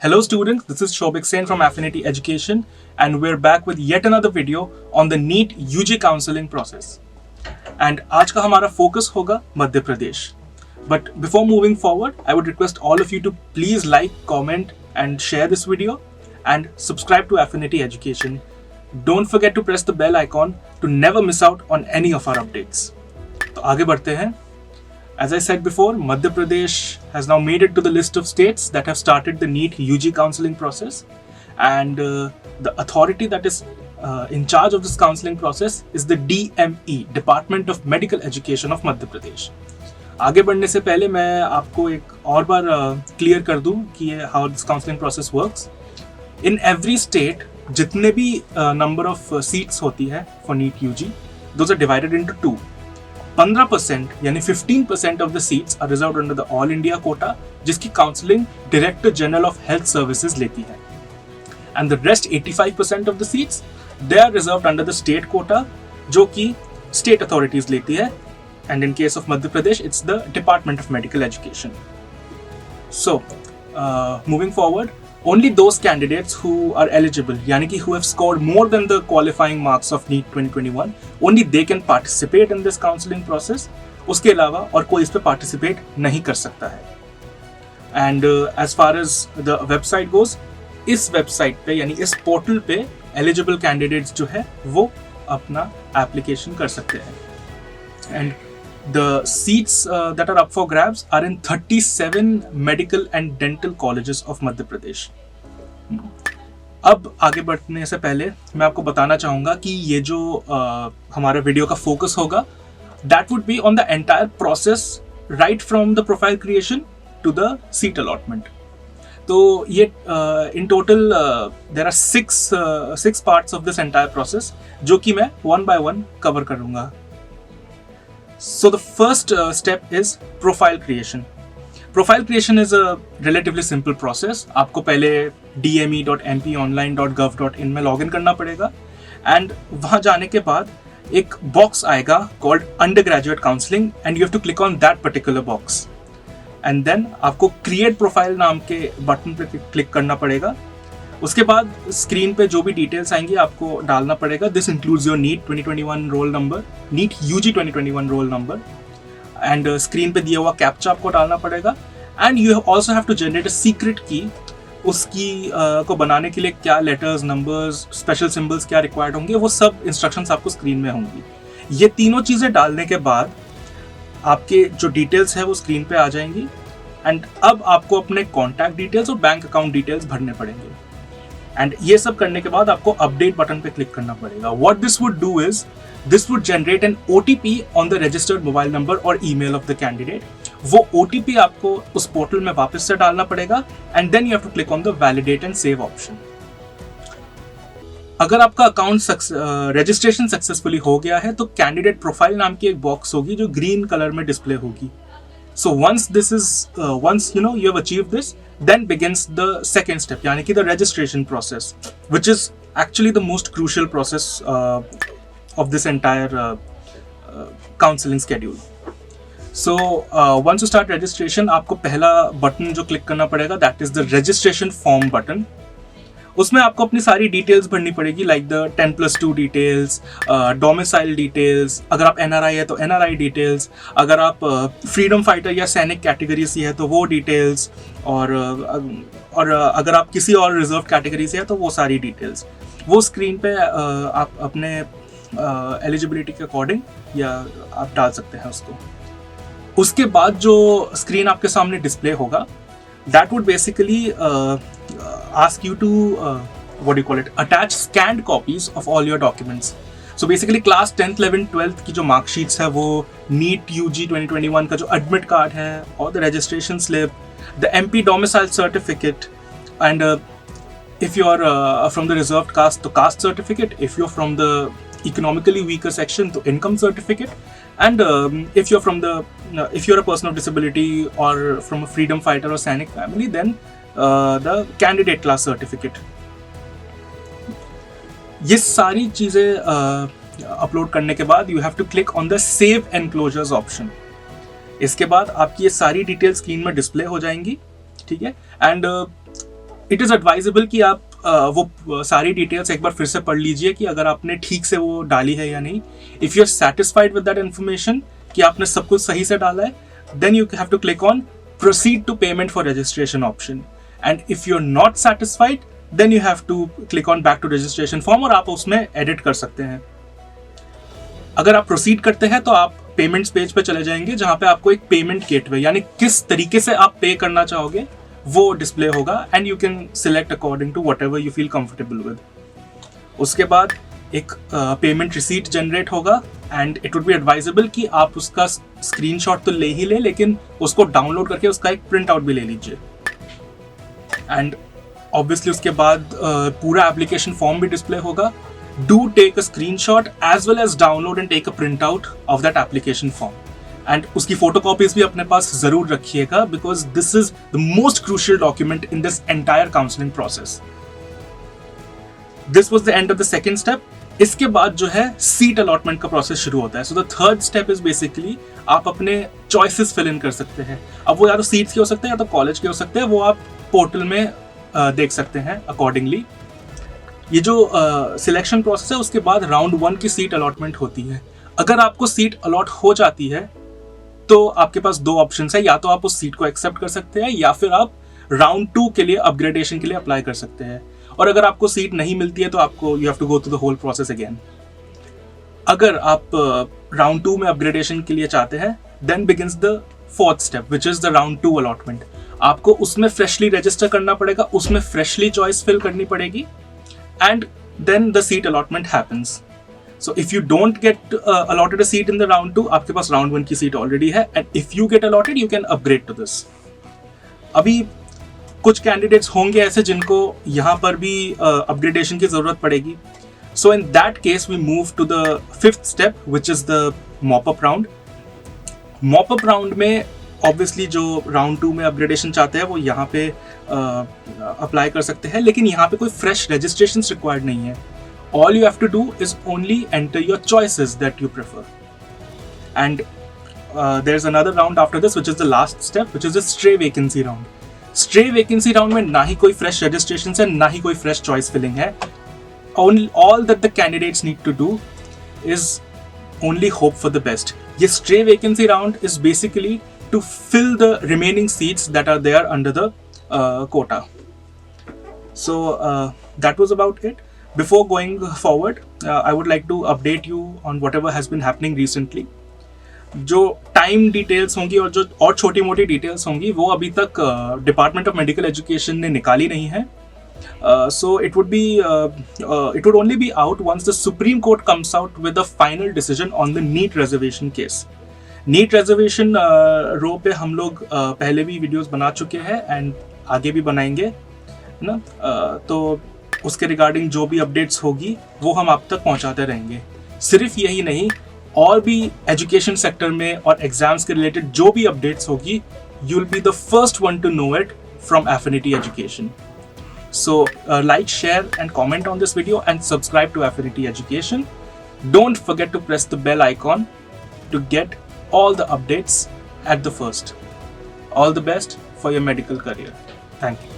Hello students, this is Shobik Sen from Affinity Education and we're back with yet another video on the NEET UG counseling process. And आज का हमारा focus होगा Madhya Pradesh. But before moving forward, I would request all of you to please like, comment and share this video and subscribe to Affinity Education. Don't forget to press the bell icon to never miss out on any of our updates. तो आगे बढ़ते हैं. As I said before, Madhya Pradesh has now made it to the list of states that have started the NEET UG counseling process, and the authority that is in charge of this counseling process is the DME, Department of Medical Education of Madhya Pradesh. आगे बढ़ने से पहले मैं आपको एक और बार clear कर दूं कि how this counseling process works. In every state, जितने भी number of seats होती है for NEET UG, those are divided into two. 15% यानी 15% of the seats are reserved under the All India quota, जिसकी counselling director general of health services लेती है. And the rest 85% of the seats they are reserved under the state quota, जो कि state authorities लेती है. And in case of Madhya Pradesh it's the department of medical education. So moving forward, only those candidates who are eligible, यानी कि who have scored more than the qualifying marks of NEET 2021, only they can participate in this counseling process. उसके अलावा और कोई इस पे participate नहीं कर सकता है. And as far as the website goes, इस website पे यानी इस portal पे eligible candidates जो है वो अपना application कर सकते हैं. And the seats that are up for grabs are in 37 medical and dental colleges of Madhya Pradesh. अब आगे बढ़ने से पहले मैं आपको बताना चाहूँगा कि ये जो हमारा वीडियो का फोकस होगा, that would be on the entire process right from the profile creation to the seat allotment. तो ये in total there are six parts of this entire process जो कि मैं one by one cover करूँगा. So the first step is profile creation. Profile creation is a relatively simple process. आपको पहले dme.mponline.gov.in में login करना पड़ेगा and वहाँ जाने के बाद एक बॉक्स आएगा called undergraduate counseling and you have to click on that particular box. And then आपको create profile नाम के बटन पे क्लिक करना पड़ेगा. उसके बाद स्क्रीन पे जो भी डिटेल्स आएंगी आपको डालना पड़ेगा. This includes your NEET 2021 roll number, NEET UG 2021 roll number and screen पे दिया हुआ कैप्चा आपको डालना पड़ेगा. And you also have to generate a secret key. उसकी को बनाने के लिए क्या लेटर्स, नंबर्स, स्पेशल सिंबल्स क्या रिक्वायर्ड होंगे, वो सब इंस्ट्रक्शंस आपको स्क्रीन में होंगी. ये तीनों चीज़ें डालने के बाद आपके जो डिटेल्स है वो स्क्रीन पे आ जाएंगी. एंड अब आपको अपने कॉन्टैक्ट डिटेल्स और बैंक अकाउंट डिटेल्स भरने पड़ेंगे. एंड ये सब करने के बाद आपको अपडेट बटन पे क्लिक करना पड़ेगा. What this would do is this would generate N OTP on the registered mobile number और ईमेल ऑफ द कैंडिडेट. वो OTP आपको उस पोर्टल में वापस से डालना पड़ेगा and then you have to click on the validate and save option. अगर आपका अकाउंट रजिस्ट्रेशन सक्सेसफुली हो गया है तो कैंडिडेट प्रोफाइल नाम की एक बॉक्स होगी जो ग्रीन कलर में डिस्प्ले होगी. So once you have achieved this, then begins the second step, यानी कि the registration process, which is actually the most crucial process of this entire counseling schedule. So once you start registration, आपको पहला button जो click करना पड़ेगा that is the registration form button. उसमें आपको अपनी सारी डिटेल्स भरनी पड़ेगी like the 10+2 details, domicile details. अगर आप NRI है तो NRI डिटेल्स, अगर आप फ्रीडम फाइटर या सैनिक कैटेगरी से है तो वो डिटेल्स, और अगर आप किसी और रिजर्व कैटेगरी से है तो वो सारी डिटेल्स. वो स्क्रीन पे आप अपने एलिजिबिलिटी के अकॉर्डिंग या आप डाल सकते हैं उसको. उसके बाद जो स्क्रीन आपके सामने डिस्प्ले होगा that would basically ask you to attach scanned copies of all your documents. So basically class 10th 11th 12th की जो मार्कशीट्स है वो NEET UG 2021 का जो एडमिट कार्ड है और the registration slip, the MP domicile certificate, and if you are from the reserved caste तो caste certificate, if you're from the economically weaker section तो income certificate, and if you're a person of disability or from a freedom fighter or Sainik family, then the candidate class certificate. ये सारी चीज़ें upload करने के बाद you have to click on the save enclosures option. इसके बाद आपकी ये सारी डिटेल स्क्रीन में डिस्प्ले हो जाएंगी. ठीक है. एंड इट इज़ एडवाइजेबल कि आप वो सारी डिटेल्स एक बार फिर से पढ़ लीजिए कि अगर आपने ठीक से वो डाली है या नहीं. If you are satisfied with that information कि आपने सब कुछ सही से डाला है, then you have to click on proceed to payment for registration option. And if you're not satisfied, then you have to click on back to registration form और आप उसमें edit कर सकते हैं. अगर आप proceed करते हैं तो आप payments पेज पे चले जाएंगे जहां पे आपको एक payment gateway यानी किस तरीके से आप पे करना चाहोगे वो डिस्प्ले होगा and you can select according to whatever you feel comfortable with. उसके बाद एक पेमेंट रिसीट जनरेट होगा and it would be advisable कि आप उसका स्क्रीनशॉट तो ले ही ले, लेकिन उसको डाउनलोड करके उसका एक प्रिंट आउट भी ले लीजिए. एंड ऑब्वियसली उसके बाद पूरा एप्लीकेशन फॉर्म भी डिस्प्ले होगा. Do take a screenshot as well as download and take a print out of that application form. एंड उसकी फोटो कॉपीज भी अपने पास जरूर रखिएगा because this is the most crucial document in this entire counselling process. This was the end of the second step. इसके बाद जो है सीट अलॉटमेंट का प्रोसेस शुरू होता है. So the third step is basically आप अपने चॉइसेस फिल इन कर सकते हैं. अब वो या तो सीट्स के हो सकते हैं या तो कॉलेज के हो सकते हैं, वो आप पोर्टल में देख सकते हैं अकॉर्डिंगली. ये जो सिलेक्शन प्रोसेस है उसके बाद राउंड 1 की सीट अलॉटमेंट होती है. अगर आपको सीट अलॉट हो जाती है तो आपके पास दो ऑप्शन है, या तो आप उस सीट को एक्सेप्ट कर सकते हैं या फिर आप राउंड 2 के लिए अपग्रेडेशन के लिए अप्लाई कर सकते हैं. और अगर आपको सीट नहीं मिलती है तो आपको you have to go through the whole process again. अगर आप राउंड 2 में अपग्रेडेशन के लिए चाहते हैं then begins the fourth step which is the round 2 allotment. आपको उसमें फ्रेशली रजिस्टर करना पड़ेगा, उसमें फ्रेशली चॉइस फिल करनी पड़ेगी and then the seat allotment happens. So if you don't get allotted a seat in the round 2, आपके पास round 1 की सीट ऑलरेडी है and if you get allotted you can upgrade to this. अभी कुछ candidates होंगे ऐसे जिनको यहाँ पर भी अपग्रेडेशन की जरूरत पड़ेगी. So in that case we move to the fifth step which is the mop up round. Mop up round में ऑब्वियसली जो राउंड 2 में अपग्रेडेशन चाहते हैं वो यहाँ पे अप्लाई कर सकते हैं, लेकिन यहाँ पे कोई फ्रेश रजिस्ट्रेशन रिक्वायर्ड नहीं है. All you have to do is only enter your choices that you prefer. And there is another round after this which is the last step which is the stray vacancy round. Stray vacancy round में ना ही कोई fresh registration है ना ही कोई fresh choice filling है. All that the candidates need to do is only hope for the best. ये stray vacancy round is basically to fill the remaining seats that are there under the quota. So that was about it. Before going forward, I would like to update you on whatever has been happening recently. जो time details होंगी और छोटी मोटी details होंगी वो अभी तक department of medical education ने निकाली नहीं है. So it would only be out once the Supreme Court comes out with a final decision on the NEET reservation case. NEET reservation row पे हम लोग पहले भी वीडियोस बना चुके हैं एंड आगे भी बनाएंगे, है ना. तो उसके रिगार्डिंग जो भी अपडेट्स होगी वो हम आप तक पहुंचाते रहेंगे. सिर्फ यही नहीं, और भी एजुकेशन सेक्टर में और एग्जाम्स के रिलेटेड जो भी अपडेट्स होगी you will be the first one to know it from Affinity Education. So like, share and comment on this video and subscribe to Affinity Education. Don't forget to press the bell icon to get all the updates at the first. All the best for your medical career. Thank you.